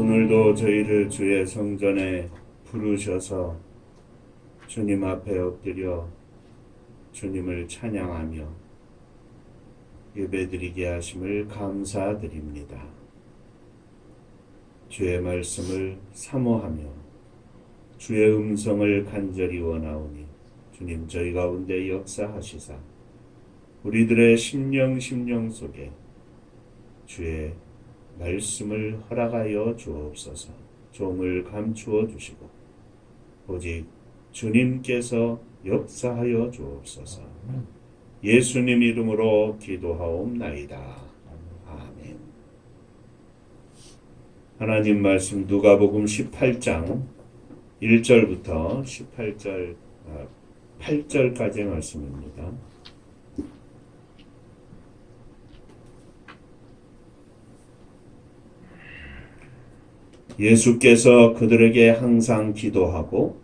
오늘도 저희를 주의 성전에 부르셔서 주님 앞에 엎드려 주님을 찬양하며 예배드리게 하심을 감사드립니다. 주의 말씀을 사모하며 주의 음성을 간절히 원하오니 주님 저희 가운데 역사하시사 우리들의 심령 속에 주의 말씀을 허락하여 주옵소서. 종을 감추어 주시고 오직 주님께서 역사하여 주옵소서. 예수님 이름으로 기도하옵나이다. 아멘. 하나님 말씀 누가복음 18장 1절부터 8절까지의 말씀입니다. 예수께서 그들에게 항상 기도하고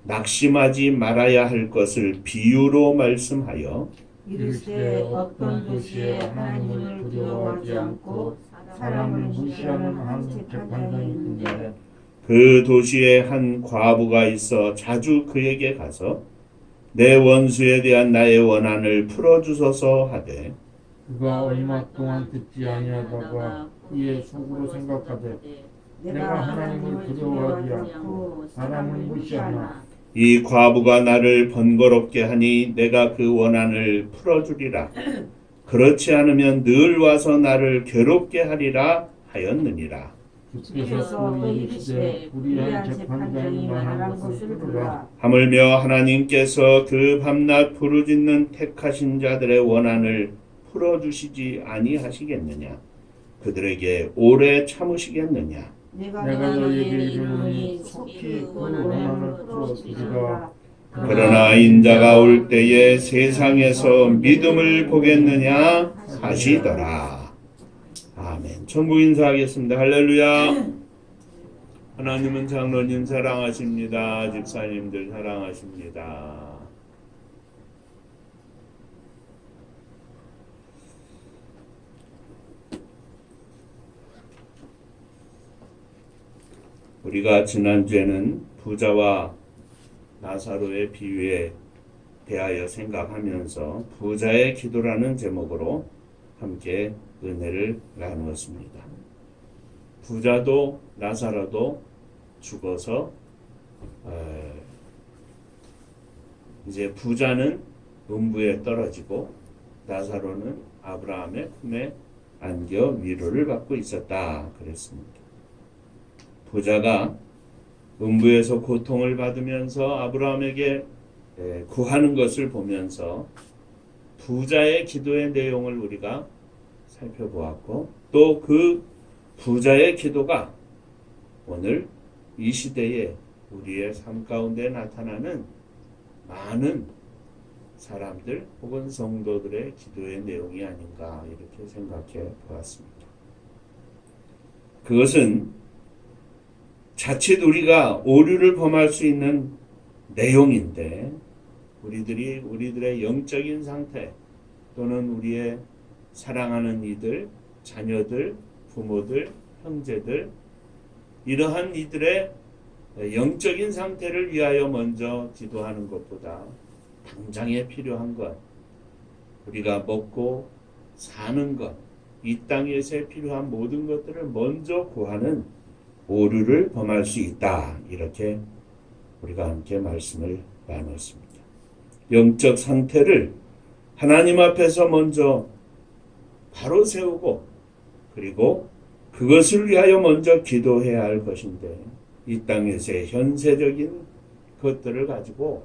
낙심하지 말아야 할 것을 비유로 말씀하여 이르시되 어떤 도시에 하나님을 두려워하지 않고 사람을 무시하는 한 재판장이 있는데 그 도시에 한 과부가 있어 자주 그에게 가서 내 원수에 대한 나의 원한을 풀어주소서 하되 그가 얼마 동안 듣지 아니하다가 이에 속으로 생각하되 내가 하나님을 두려워하지 않고 사람을 무시하나 이 과부가 나를 번거롭게 하니 내가 그 원한을 풀어주리라. 그렇지 않으면 늘 와서 나를 괴롭게 하리라 하였느니라. 주께서 또 이르시되 불의한 재판장이 말한 것을 들으라. 하물며 하나님께서 그 밤낮 부르짖는 택하신 자들의 원한을 풀어주시지 아니하시겠느냐? 그들에게 오래 참으시겠느냐? 내가 너희에게 이르노니 속히 그 원한을 풀어주리라. 그러나 인자가 올 때에 세상에서 믿음을 보겠느냐 하시더라. 아멘. 천국 인사하겠습니다. 할렐루야. 하나님은 장로님 사랑하십니다. 집사님들 사랑하십니다. 우리가 지난주에는 부자와 나사로의 비유에 대하여 생각하면서 부자의 기도라는 제목으로 함께 은혜를 나누었습니다. 부자도 나사로도 죽어서 이제 부자는 음부에 떨어지고 나사로는 아브라함의 품에 안겨 위로를 받고 있었다 그랬습니다. 부자가 음부에서 고통을 받으면서 아브라함에게 구하는 것을 보면서 부자의 기도의 내용을 우리가 살펴보았고 또 그 부자의 기도가 오늘 이 시대에 우리의 삶 가운데 나타나는 많은 사람들 혹은 성도들의 기도의 내용이 아닌가 이렇게 생각해 보았습니다. 그것은 자칫 우리가 오류를 범할 수 있는 내용인데 우리들의 영적인 상태 또는 우리의 사랑하는 이들, 자녀들, 부모들, 형제들 이러한 이들의 영적인 상태를 위하여 먼저 기도하는 것보다 당장에 필요한 것, 우리가 먹고 사는 것, 이 땅에서 필요한 모든 것들을 먼저 구하는 오류를 범할 수 있다. 이렇게 우리가 함께 말씀을 나눴습니다. 영적 상태를 하나님 앞에서 먼저 바로 세우고 그리고 그것을 위하여 먼저 기도해야 할 것인데 이 땅에서의 현세적인 것들을 가지고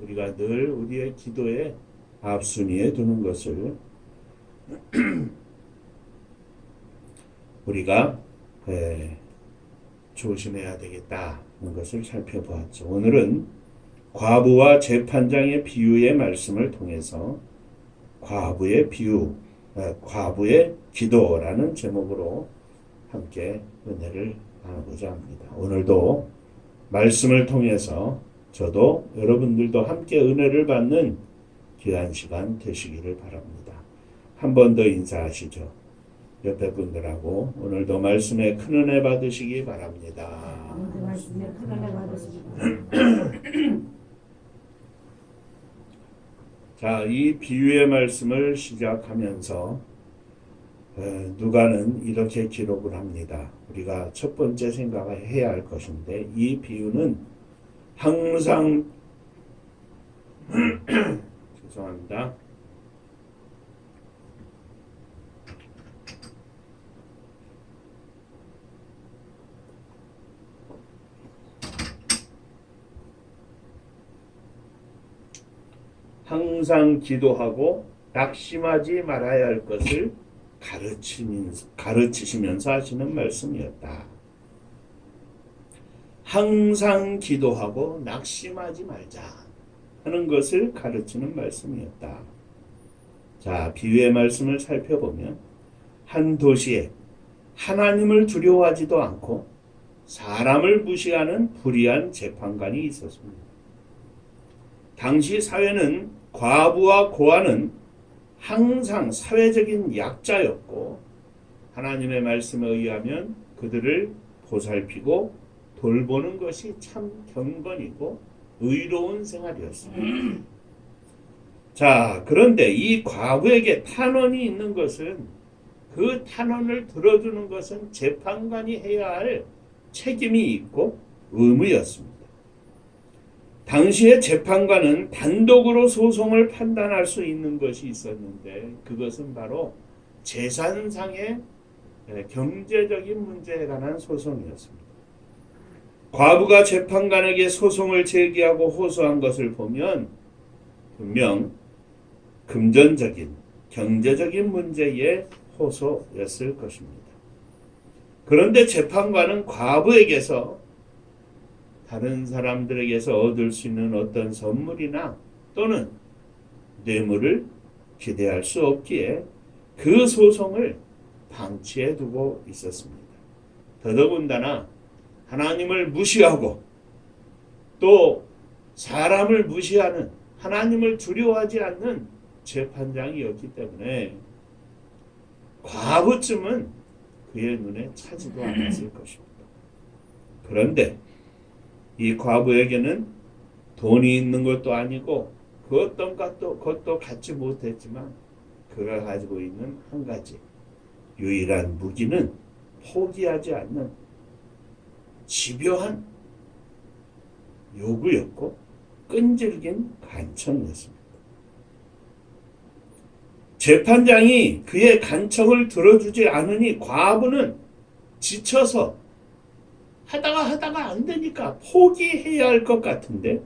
우리가 늘 우리의 기도의 앞순위에 두는 것을 우리가 조심해야 되겠다는 것을 살펴보았죠. 오늘은 과부와 재판장의 비유의 말씀을 통해서 과부의 비유, 과부의 기도라는 제목으로 함께 은혜를 나누고자 합니다. 오늘도 말씀을 통해서 저도 여러분들도 함께 은혜를 받는 귀한 시간 되시기를 바랍니다. 한 번 더 인사하시죠. 옆에 분들하고 오늘도 말씀에 큰 은혜 받으시기 바랍니다. 오늘도 말씀에 큰 은혜 받으시기 자, 이 비유의 말씀을 시작하면서 누가는 이렇게 기록을 합니다. 우리가 첫 번째 생각해야 할 것인데 이 비유는 항상 죄송합니다. 항상 기도하고 낙심하지 말아야 할 것을 가르치시면서 하시는 말씀이었다. 항상 기도하고 낙심하지 말자 하는 것을 가르치는 말씀이었다. 자, 비유의 말씀을 살펴보면 한 도시에 하나님을 두려워하지도 않고 사람을 무시하는 불의한 재판관이 있었습니다. 당시 사회는 과부와 고아는 항상 사회적인 약자였고 하나님의 말씀에 의하면 그들을 보살피고 돌보는 것이 참 경건이고 의로운 생활이었습니다. 자, 그런데 이 과부에게 탄원이 있는 것은 그 탄원을 들어주는 것은 재판관이 해야 할 책임이 있고 의무였습니다. 당시의 재판관은 단독으로 소송을 판단할 수 있는 것이 있었는데 그것은 바로 재산상의 경제적인 문제에 관한 소송이었습니다. 과부가 재판관에게 소송을 제기하고 호소한 것을 보면 분명 금전적인 경제적인 문제의 호소였을 것입니다. 그런데 재판관은 과부에게서 다른 사람들에게서 얻을 수 있는 어떤 선물이나 또는 뇌물을 기대할 수 없기에 그 소송을 방치해 두고 있었습니다. 더더군다나 하나님을 무시하고 또 사람을 무시하는 하나님을 두려워하지 않는 재판장이었기 때문에 과부쯤은 그의 눈에 차지도 않았을 것입니다. 그런데 이 과부에게는 돈이 있는 것도 아니고 그 어떤 것도 갖지 못했지만 그가 가지고 있는 한 가지 유일한 무기는 포기하지 않는 집요한 요구였고 끈질긴 간청이었습니다. 재판장이 그의 간청을 들어주지 않으니 과부는 지쳐서 하다가 안 되니까 포기해야 할 것 같은데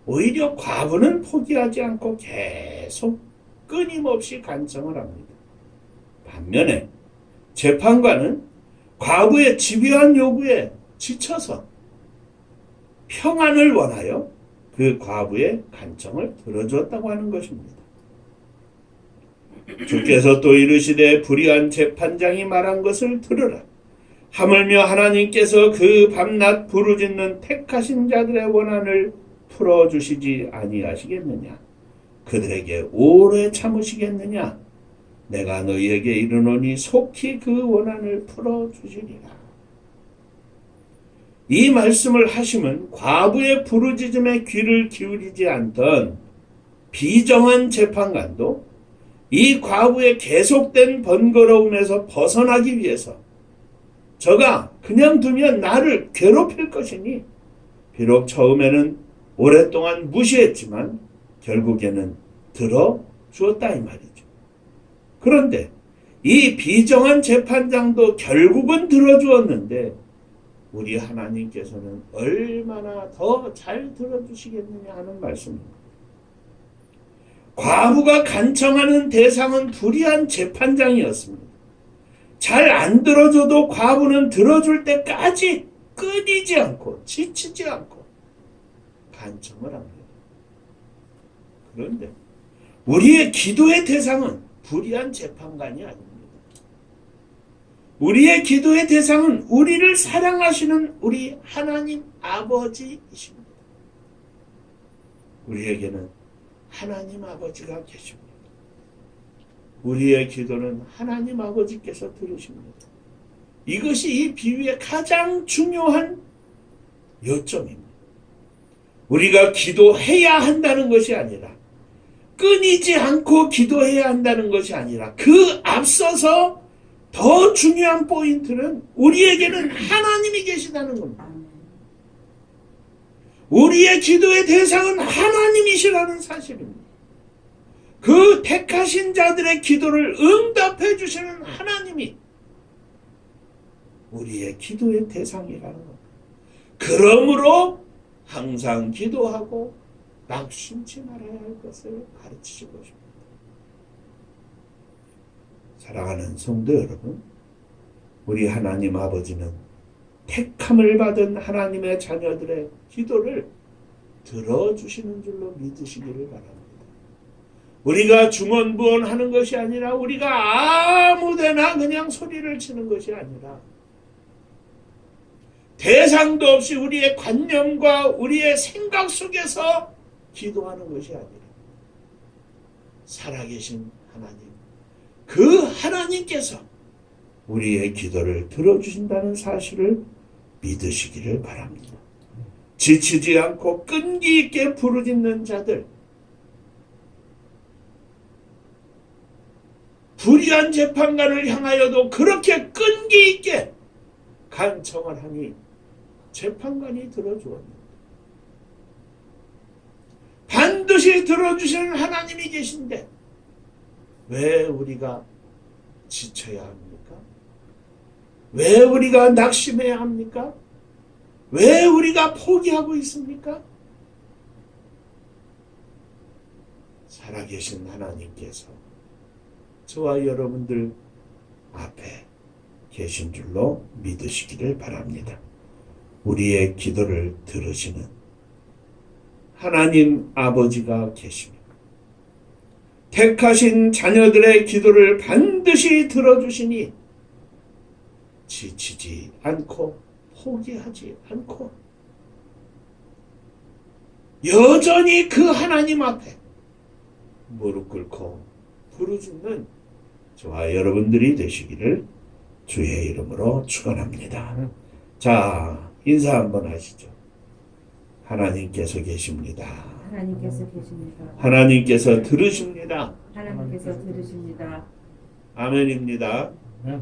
오히려 과부는 포기하지 않고 계속 끊임없이 간청을 합니다. 반면에 재판관은 과부의 집요한 요구에 지쳐서 평안을 원하여 그 과부의 간청을 들어주었다고 하는 것입니다. 주께서 또 이르시되 불의한 재판장이 말한 것을 들으라. 하물며 하나님께서 그 밤낮 부르짖는 택하신 자들의 원한을 풀어주시지 아니하시겠느냐? 그들에게 오래 참으시겠느냐? 내가 너희에게 이르노니 속히 그 원한을 풀어주시리라. 이 말씀을 하심은 과부의 부르짖음에 귀를 기울이지 않던 비정한 재판관도 이 과부의 계속된 번거로움에서 벗어나기 위해서 저가 그냥 두면 나를 괴롭힐 것이니 비록 처음에는 오랫동안 무시했지만 결국에는 들어주었다 이 말이죠. 그런데 이 비정한 재판장도 결국은 들어주었는데 우리 하나님께서는 얼마나 더 잘 들어주시겠느냐 하는 말씀입니다. 과부가 간청하는 대상은 불의한 재판장이었습니다. 잘 안 들어줘도 과부는 들어줄 때까지 끊이지 않고 지치지 않고 간청을 합니다. 그런데 우리의 기도의 대상은 불의한 재판관이 아닙니다. 우리의 기도의 대상은 우리를 사랑하시는 우리 하나님 아버지이십니다. 우리에게는 하나님 아버지가 계십니다. 우리의 기도는 하나님 아버지께서 들으십니다. 이것이 이 비유의 가장 중요한 요점입니다. 우리가 기도해야 한다는 것이 아니라, 끊이지 않고 기도해야 한다는 것이 아니라, 그 앞서서 더 중요한 포인트는 우리에게는 하나님이 계시다는 겁니다. 우리의 기도의 대상은 하나님이시라는 사실입니다. 그 택하신 자들의 기도를 응답해 주시는 하나님이 우리의 기도의 대상이라는 겁니다. 그러므로 항상 기도하고 낙심치 말아야 할 것을 가르치시고 싶습니다. 사랑하는 성도 여러분, 우리 하나님 아버지는 택함을 받은 하나님의 자녀들의 기도를 들어주시는 줄로 믿으시기를 바랍니다. 우리가 중언부언하는 것이 아니라, 우리가 아무데나 그냥 소리를 치는 것이 아니라, 대상도 없이 우리의 관념과 우리의 생각 속에서 기도하는 것이 아니라, 살아계신 하나님, 그 하나님께서 우리의 기도를 들어주신다는 사실을 믿으시기를 바랍니다. 지치지 않고 끈기 있게 부르짖는 자들, 불의한 재판관을 향하여도 그렇게 끈기 있게 간청을 하니 재판관이 들어주었습니다. 반드시 들어주시는 하나님이 계신데 왜 우리가 지쳐야 합니까? 왜 우리가 낙심해야 합니까? 왜 우리가 포기하고 있습니까? 살아계신 하나님께서 저와 여러분들 앞에 계신 줄로 믿으시기를 바랍니다. 우리의 기도를 들으시는 하나님 아버지가 계십니다. 택하신 자녀들의 기도를 반드시 들어주시니 지치지 않고 포기하지 않고 여전히 그 하나님 앞에 무릎 꿇고 부르짖는 저와 여러분들이 되시기를 주의 이름으로 축원합니다. 자, 인사 한번 하시죠. 하나님께서 계십니다. 하나님께서 계십니다. 하나님께서 들으십니다. 하나님께서 들으십니다. 아멘입니다. 네.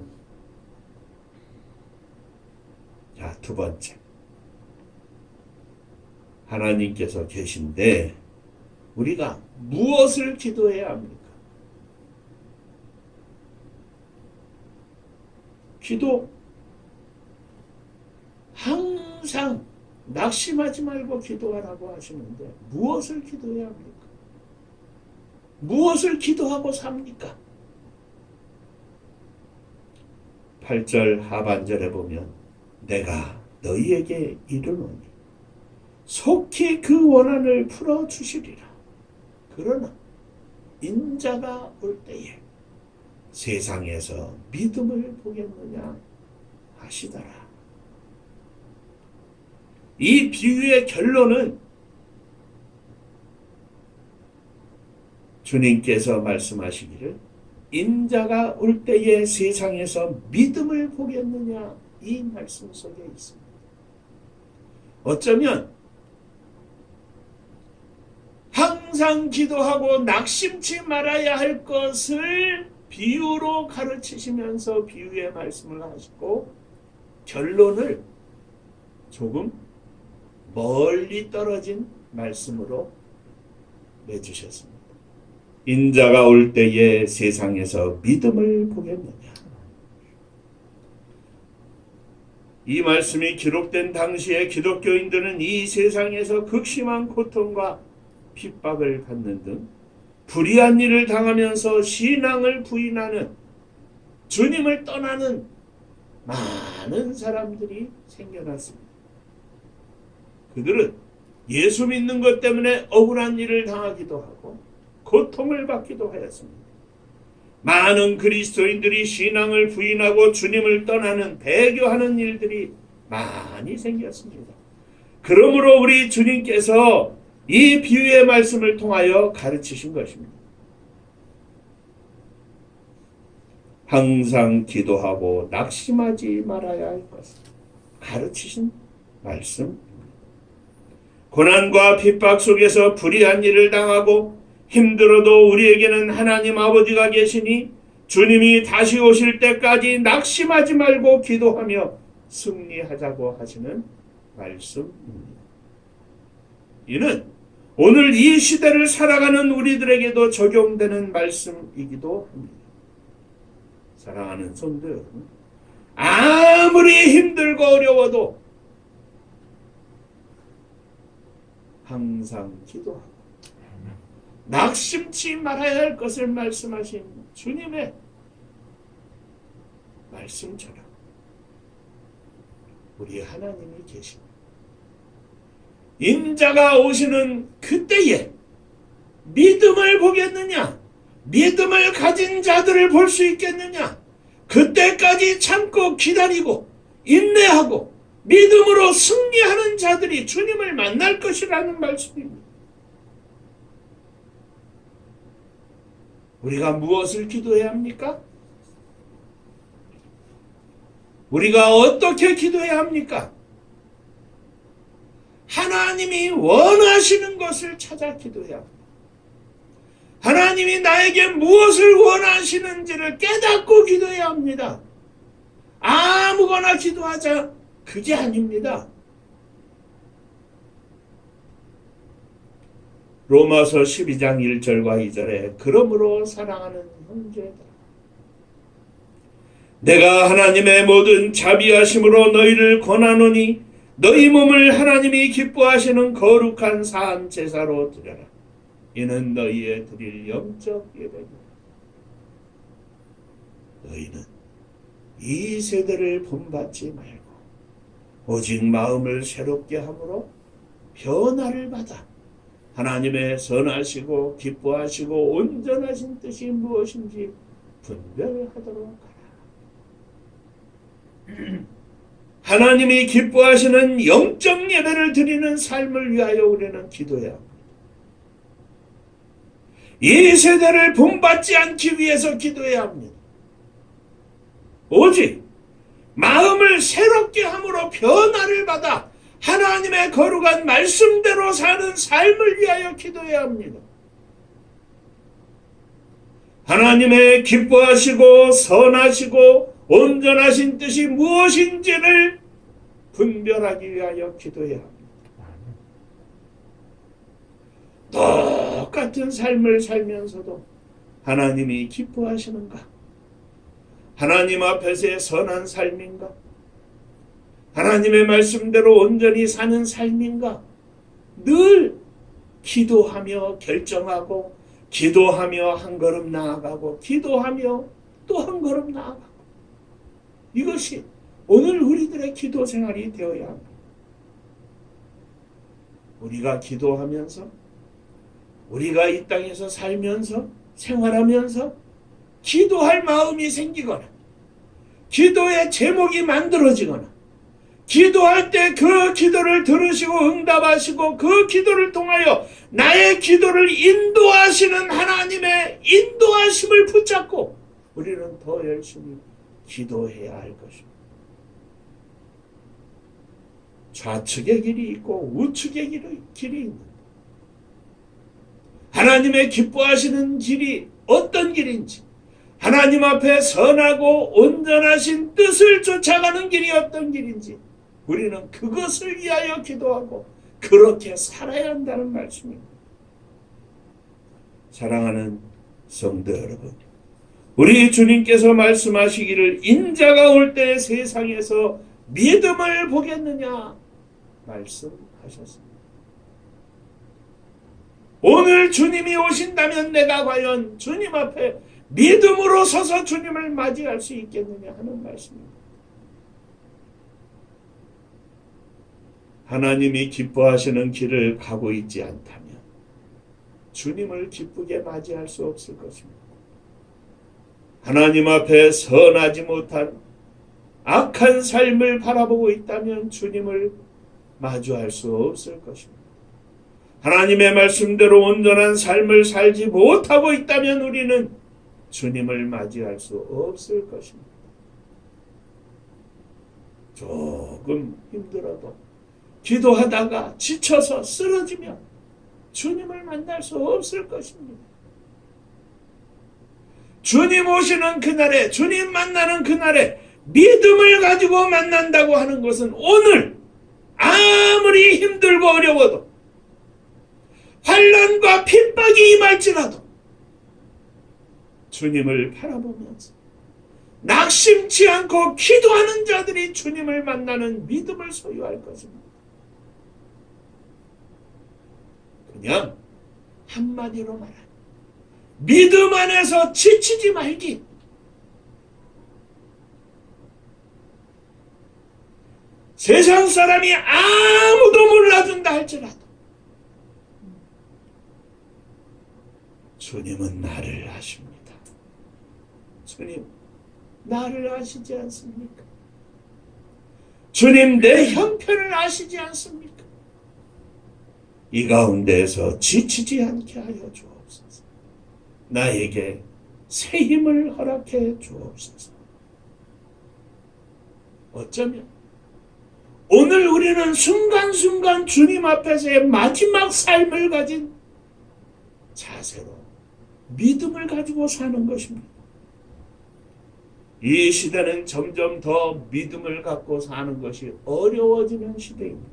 자, 두 번째. 하나님께서 계신데 우리가 무엇을 기도해야 합니까? 기도 항상 낙심하지 말고 기도하라고 하시는데 무엇을 기도해야 합니까? 무엇을 기도하고 삽니까? 8절 하반절에 보면 내가 너희에게 이르노니 속히 그 원한을 풀어주시리라. 그러나 인자가 올 때에 세상에서 믿음을 보겠느냐 하시더라. 이 비유의 결론은 주님께서 말씀하시기를 인자가 올 때에 세상에서 믿음을 보겠느냐, 이 말씀 속에 있습니다. 어쩌면 항상 기도하고 낙심치 말아야 할 것을 비유로 가르치시면서 비유의 말씀을 하시고 결론을 조금 멀리 떨어진 말씀으로 내주셨습니다. 인자가 올 때에 세상에서 믿음을 보겠느냐. 이 말씀이 기록된 당시에 기독교인들은 이 세상에서 극심한 고통과 핍박을 받는 등 불의한 일을 당하면서 신앙을 부인하는, 주님을 떠나는 많은 사람들이 생겨났습니다. 그들은 예수 믿는 것 때문에 억울한 일을 당하기도 하고 고통을 받기도 하였습니다. 많은 그리스도인들이 신앙을 부인하고 주님을 떠나는, 배교하는 일들이 많이 생겼습니다. 그러므로 우리 주님께서 이 비유의 말씀을 통하여 가르치신 것입니다. 항상 기도하고 낙심하지 말아야 할 것을 가르치신 말씀. 고난과 핍박 속에서 불의한 일을 당하고 힘들어도 우리에게는 하나님 아버지가 계시니 주님이 다시 오실 때까지 낙심하지 말고 기도하며 승리하자고 하시는 말씀입니다. 이는 오늘 이 시대를 살아가는 우리들에게도 적용되는 말씀이기도 합니다. 사랑하는 성도 여러분, 아무리 힘들고 어려워도 항상 기도하고 낙심치 말아야 할 것을 말씀하신 주님의 말씀처럼 우리 하나님이 계십니다. 인자가 오시는 그때에 믿음을 보겠느냐? 믿음을 가진 자들을 볼 수 있겠느냐? 그때까지 참고 기다리고 인내하고 믿음으로 승리하는 자들이 주님을 만날 것이라는 말씀입니다. 우리가 무엇을 기도해야 합니까? 우리가 어떻게 기도해야 합니까? 하나님이 원하시는 것을 찾아 기도해야 합니다. 하나님이 나에게 무엇을 원하시는지를 깨닫고 기도해야 합니다. 아무거나 기도하자, 그게 아닙니다. 로마서 12장 1절과 2절에 그러므로 사랑하는 형제들아, 내가 하나님의 모든 자비하심으로 너희를 권하노니 너희 몸을 하나님이 기뻐하시는 거룩한 산 제사로 드려라. 이는 너희의 드릴 영적 예배니라. 너희는 이 세대를 본받지 말고 오직 마음을 새롭게 함으로 변화를 받아 하나님의 선하시고 기뻐하시고 온전하신 뜻이 무엇인지 분별하도록 하라. 하나님이 기뻐하시는 영적 예배를 드리는 삶을 위하여 우리는 기도해야 합니다. 이 세대를 본받지 않기 위해서 기도해야 합니다. 오직 마음을 새롭게 함으로 변화를 받아 하나님의 거룩한 말씀대로 사는 삶을 위하여 기도해야 합니다. 하나님의 기뻐하시고 선하시고 온전하신 뜻이 무엇인지를 분별하기 위하여 기도해야 합니다. 똑같은 삶을 살면서도 하나님이 기뻐하시는가? 하나님 앞에서의 선한 삶인가? 하나님의 말씀대로 온전히 사는 삶인가? 늘 기도하며 결정하고 기도하며 한 걸음 나아가고 기도하며 또 한 걸음 나아가고, 이것이 오늘 우리들의 기도 생활이 되어야 합니다. 우리가 기도하면서, 우리가 이 땅에서 살면서 생활하면서 기도할 마음이 생기거나 기도의 제목이 만들어지거나 기도할 때 그 기도를 들으시고 응답하시고 그 기도를 통하여 나의 기도를 인도하시는 하나님의 인도하심을 붙잡고 우리는 더 열심히 기도해야 할 것입니다. 좌측의 길이 있고 우측의 길이 있는, 하나님의 기뻐하시는 길이 어떤 길인지, 하나님 앞에 선하고 온전하신 뜻을 쫓아가는 길이 어떤 길인지 우리는 그것을 위하여 기도하고 그렇게 살아야 한다는 말씀입니다. 사랑하는 성도 여러분, 우리 주님께서 말씀하시기를 인자가 올 때 세상에서 믿음을 보겠느냐 말씀하셨습니다. 오늘 주님이 오신다면 내가 과연 주님 앞에 믿음으로 서서 주님을 맞이할 수 있겠느냐 하는 말씀입니다. 하나님이 기뻐하시는 길을 가고 있지 않다면 주님을 기쁘게 맞이할 수 없을 것입니다. 하나님 앞에 선하지 못한 악한 삶을 바라보고 있다면 주님을 마주할 수 없을 것입니다. 하나님의 말씀대로 온전한 삶을 살지 못하고 있다면 우리는 주님을 맞이할 수 없을 것입니다. 조금 힘들어도 기도하다가 지쳐서 쓰러지면 주님을 만날 수 없을 것입니다. 주님 오시는 그날에, 주님 만나는 그날에 믿음을 가지고 만난다고 하는 것은 오늘 아무리 힘들고 어려워도 환난과 핍박이 임할지라도 주님을 바라보면서 낙심치 않고 기도하는 자들이 주님을 만나는 믿음을 소유할 것입니다. 그냥 한마디로 말하면 믿음 안에서 지치지 말기. 세상 사람이 아무도 몰라준다 할지라도 주님은 나를 아십니다. 주님 나를 아시지 않습니까? 주님 내 형편을 아시지 않습니까? 이 가운데에서 지치지 않게 하여 주옵소서. 나에게 새 힘을 허락해 주옵소서. 어쩌면 오늘 우리는 순간순간 주님 앞에서의 마지막 삶을 가진 자세로 믿음을 가지고 사는 것입니다. 이 시대는 점점 더 믿음을 갖고 사는 것이 어려워지는 시대입니다.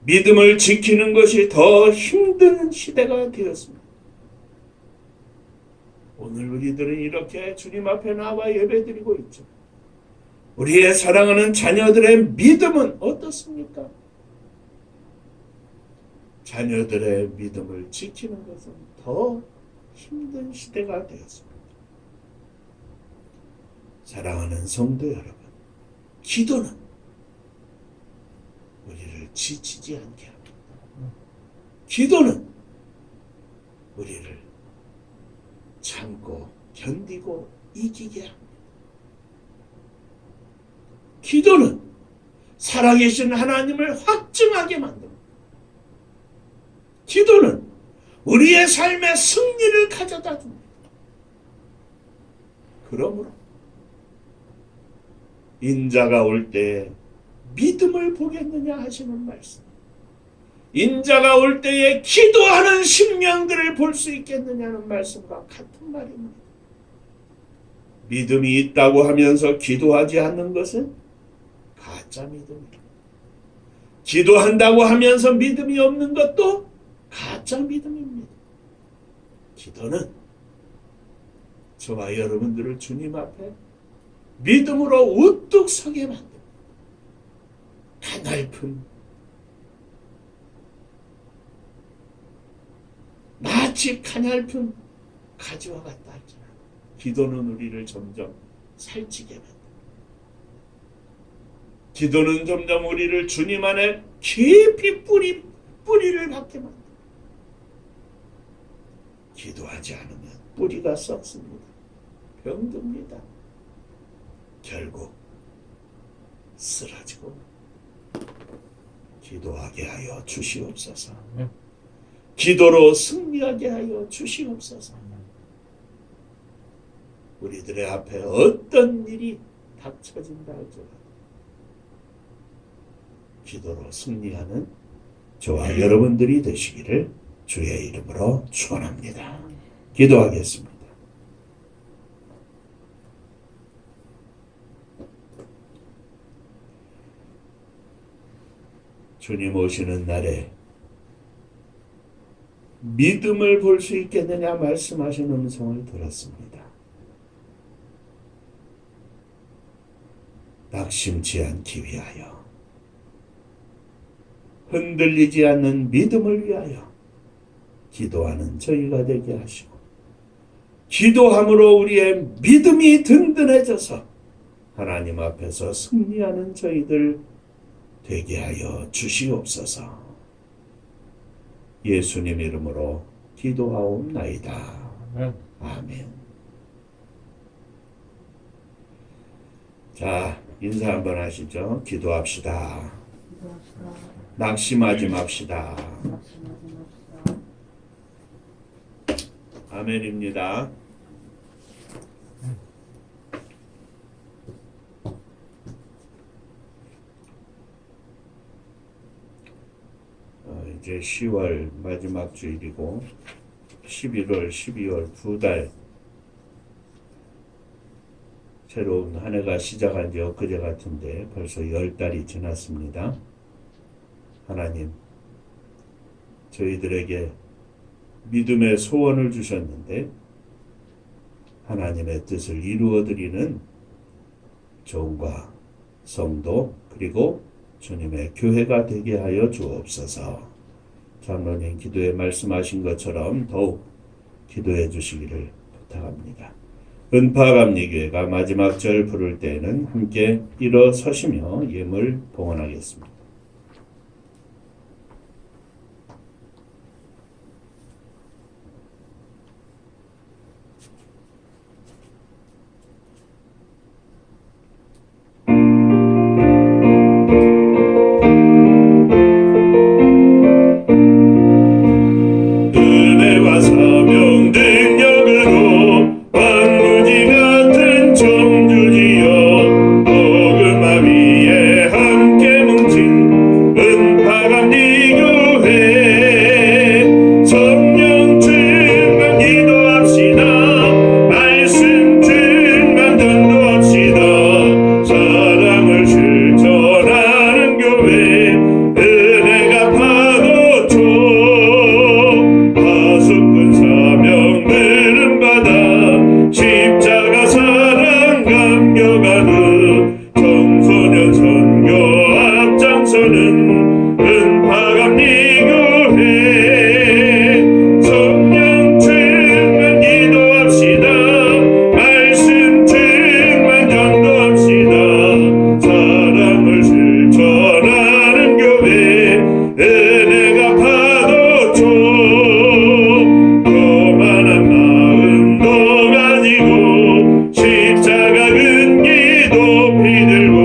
믿음을 지키는 것이 더 힘든 시대가 되었습니다. 오늘 우리들은 이렇게 주님 앞에 나와 예배드리고 있죠. 우리의 사랑하는 자녀들의 믿음은 어떻습니까? 자녀들의 믿음을 지키는 것은 더 힘든 시대가 되었습니다. 사랑하는 성도 여러분, 기도는 우리를 지치지 않게 합니다. 기도는 우리를 참고 견디고 이기게 합니다. 기도는 살아계신 하나님을 확증하게 만듭니다. 기도는 우리의 삶의 승리를 가져다 줍니다. 그러므로 인자가 올 때에 믿음을 보겠느냐 하시는 말씀. 인자가 올 때에 기도하는 심령들을 볼 수 있겠느냐는 말씀과 같은 말입니다. 믿음이 있다고 하면서 기도하지 않는 것은 가짜 믿음입니다. 기도한다고 하면서 믿음이 없는 것도 가짜 믿음입니다. 기도는 저와 여러분들을 주님 앞에 믿음으로 우뚝 서게 만듭니다. 가냘픈 마치 가냘픈 가지와 같다 할지라도 기도는 우리를 점점 살찌게 만듭니다. 기도는 점점 우리를 주님 안에 깊이 뿌리를 박게 만듭니다. 기도하지 않으면 뿌리가 썩습니다. 병듭니다. 결국 쓰러지고 기도하게 하여 주시옵소서. 기도로 승리하게 하여 주시옵소서. 우리들의 앞에 어떤 일이 닥쳐진다 할지라도 기도로 승리하는 저와 여러분들이 되시기를 주의 이름으로 축원합니다. 기도하겠습니다. 주님 오시는 날에 믿음을 볼 수 있겠느냐 말씀하신 음성을 들었습니다. 낙심치 않기 위하여, 흔들리지 않는 믿음을 위하여 기도하는 저희가 되게 하시고, 기도함으로 우리의 믿음이 든든해져서 하나님 앞에서 승리하는 저희들 되게 하여 주시옵소서. 예수님 이름으로 기도하옵나이다. 아멘. 자, 인사 한번 하시죠. 기도합시다. 낙심하지 맙시다. 아멘입니다. 이제 10월 마지막 주일이고 11월, 12월 두 달 새로운 한 해가 시작한 지 엊그제 같은데 벌써 10달이 지났습니다. 하나님, 저희들에게 믿음의 소원을 주셨는데 하나님의 뜻을 이루어드리는 종과 성도 그리고 주님의 교회가 되게 하여 주옵소서. 장로님 기도에 말씀하신 것처럼 더욱 기도해 주시기를 부탁합니다. 은파감리교회가 마지막 절 부를 때에는 함께 일어서시며 예물 봉헌하겠습니다. 은혜와 사명 능력으로 왕무지 같은 청주지여 복음화 위에 함께 뭉친 은파감리교회 성령 충만 기도합시다. 말씀 충만 전도합시다. 사랑을 실천하는 교회 은혜가 파도쳐 하숙분 사명들은 받아 십자가 사랑 감격하듯 청소년 선교 앞장서는 은파감리교회 성령 충만 기도합시다. 말씀 충만 전도합시다. 사랑을 실천하는 교회 은혜가 파도쳐 교만한 마음도 가지고 십자가 근기 높이 들고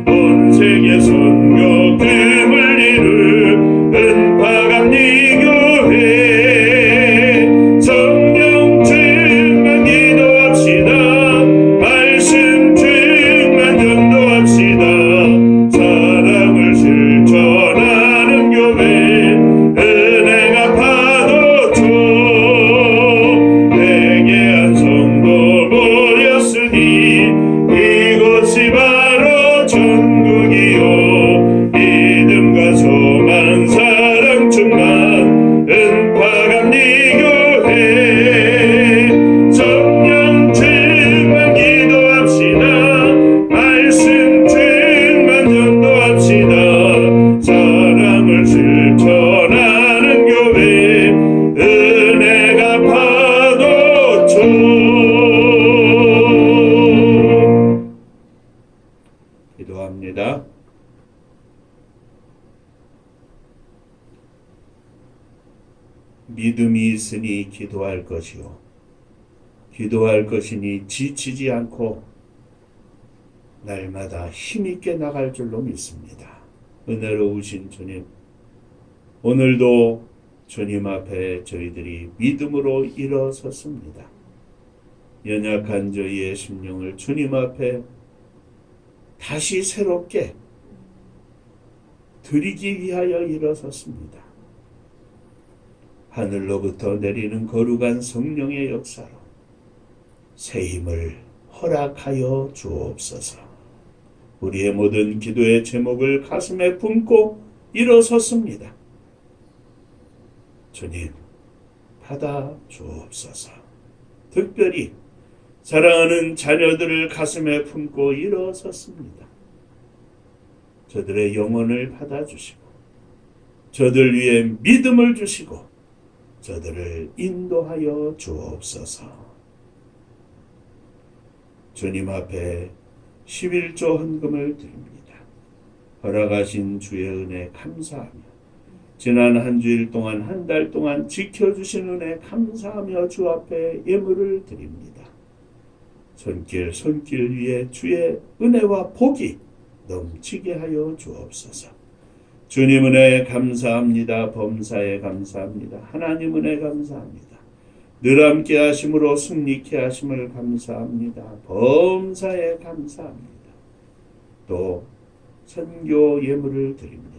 온 세계 선교 금을 이룬 은파감리교회 성령 충만 기도합시다. 말씀 충만 전도합시다. 사랑을 실천하는 교회 은혜가 파도쳐 회개한 성도 모였으니 이곳이 바로 천국이요 믿음과 소망 사랑 충만 은파감리교회 성령 충만 기도합시다. 말씀 충만 전도합시다. 사랑을 실천하는 교회 은혜가 파도쳐 기도합니다. 믿음이 있으니 기도할 것이요 기도할 것이니 지치지 않고 날마다 힘있게 나갈 줄로 믿습니다. 은혜로우신 주님, 오늘도 주님 앞에 저희들이 믿음으로 일어섰습니다. 연약한 저희의 심령을 주님 앞에 다시 새롭게 드리기 위하여 일어섰습니다. 하늘로부터 내리는 거룩한 성령의 역사로 새 힘을 허락하여 주옵소서. 우리의 모든 기도의 제목을 가슴에 품고 일어섰습니다. 주님, 받아 주옵소서. 특별히 사랑하는 자녀들을 가슴에 품고 일어섰습니다. 저들의 영혼을 받아주시고 저들 위에 믿음을 주시고 저들을 인도하여 주옵소서. 주님 앞에 11조 헌금을 드립니다. 허락하신 주의 은혜 감사하며 지난 한 주일 동안 한 달 동안 지켜주신 은혜 감사하며 주 앞에 예물을 드립니다. 손길 위에 주의 은혜와 복이 넘치게 하여 주옵소서. 주님 은혜 감사합니다. 범사에 감사합니다. 하나님 은혜 감사합니다. 늘 함께 하심으로 승리케 하심을 감사합니다. 범사에 감사합니다. 또 선교 예물을 드립니다.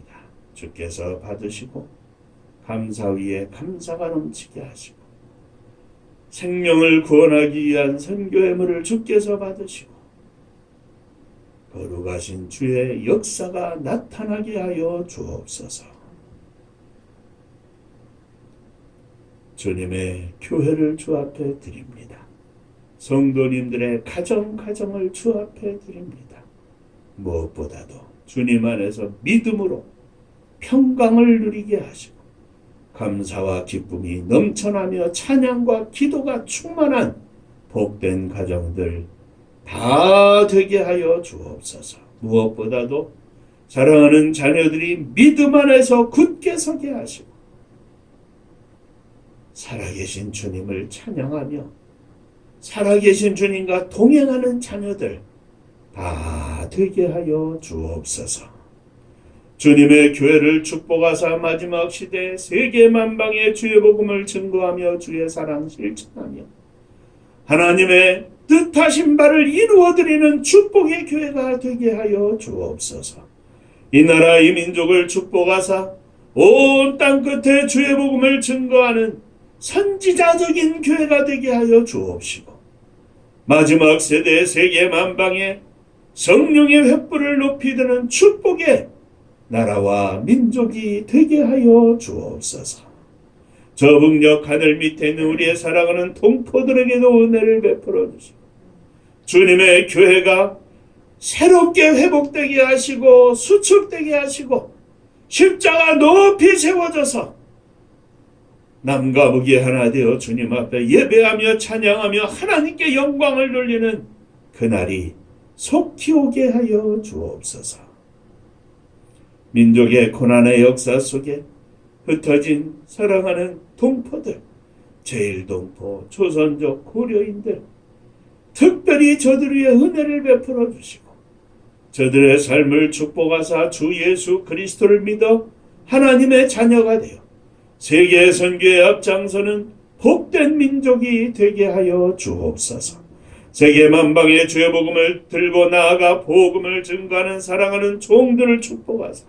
주께서 받으시고 감사 위에 감사가 넘치게 하시고 생명을 구원하기 위한 선교의 물을 주께서 받으시고 거룩하신 주의 역사가 나타나게 하여 주옵소서. 주님의 교회를 주 앞에 드립니다. 성도님들의 가정을 주 앞에 드립니다. 무엇보다도 주님 안에서 믿음으로 평강을 누리게 하시고 감사와 기쁨이 넘쳐나며 찬양과 기도가 충만한 복된 가정들 다 되게 하여 주옵소서. 무엇보다도 사랑하는 자녀들이 믿음 안에서 굳게 서게 하시고 살아계신 주님을 찬양하며 살아계신 주님과 동행하는 자녀들 다 되게 하여 주옵소서. 주님의 교회를 축복하사 마지막 시대에 세계 만방의 주의 복음을 증거하며 주의 사랑 실천하며 하나님의 뜻하신 바를 이루어드리는 축복의 교회가 되게 하여 주옵소서. 이 나라 이 민족을 축복하사 온 땅 끝에 주의 복음을 증거하는 선지자적인 교회가 되게 하여 주옵시고 마지막 세대 세계 만방에 성령의 횃불을 높이 드는 축복의 나라와 민족이 되게 하여 주옵소서. 저 북녘 하늘 밑에 있는 우리의 사랑하는 동포들에게도 은혜를 베풀어 주시고 주님의 교회가 새롭게 회복되게 하시고 수축되게 하시고 십자가 높이 세워져서 남과 북이 하나 되어 주님 앞에 예배하며 찬양하며 하나님께 영광을 돌리는 그날이 속히 오게 하여 주옵소서. 민족의 고난의 역사 속에 흩어진 사랑하는 동포들, 제일동포, 조선족 고려인들 특별히 저들 위에 은혜를 베풀어 주시고 저들의 삶을 축복하사 주 예수 그리스도를 믿어 하나님의 자녀가 되어 세계 선교에 앞장서는 복된 민족이 되게 하여 주옵소서. 세계 만방의 주의 복음을 들고 나아가 복음을 증거하는 사랑하는 종들을 축복하사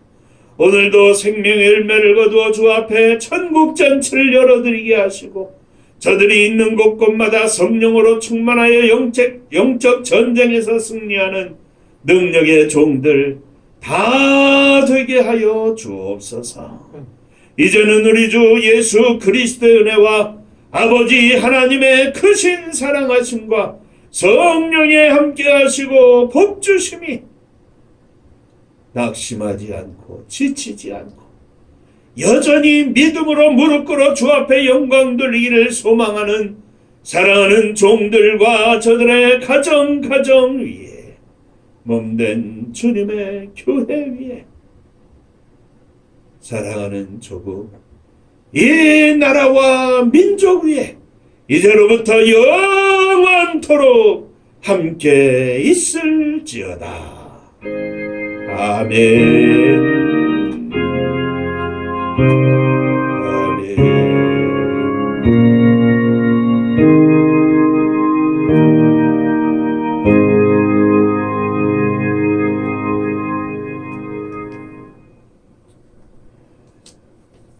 오늘도 생명의 열매를 거두어 주 앞에 천국 잔치를 열어드리게 하시고 저들이 있는 곳곳마다 성령으로 충만하여 영적 전쟁에서 승리하는 능력의 종들 다 되게 하여 주옵소서. 이제는 우리 주 예수 그리스도의 은혜와 아버지 하나님의 크신 사랑하심과 성령의 함께하시고 복주심이 낙심하지 않고 지치지 않고 여전히 믿음으로 무릎 꿇어 주 앞에 영광 돌리기를 소망하는 사랑하는 종들과 저들의 가정 위에 몸된 주님의 교회 위에 사랑하는 조국 이 나라와 민족 위에 이제로부터 영원토록 함께 있을지어다. 아멘.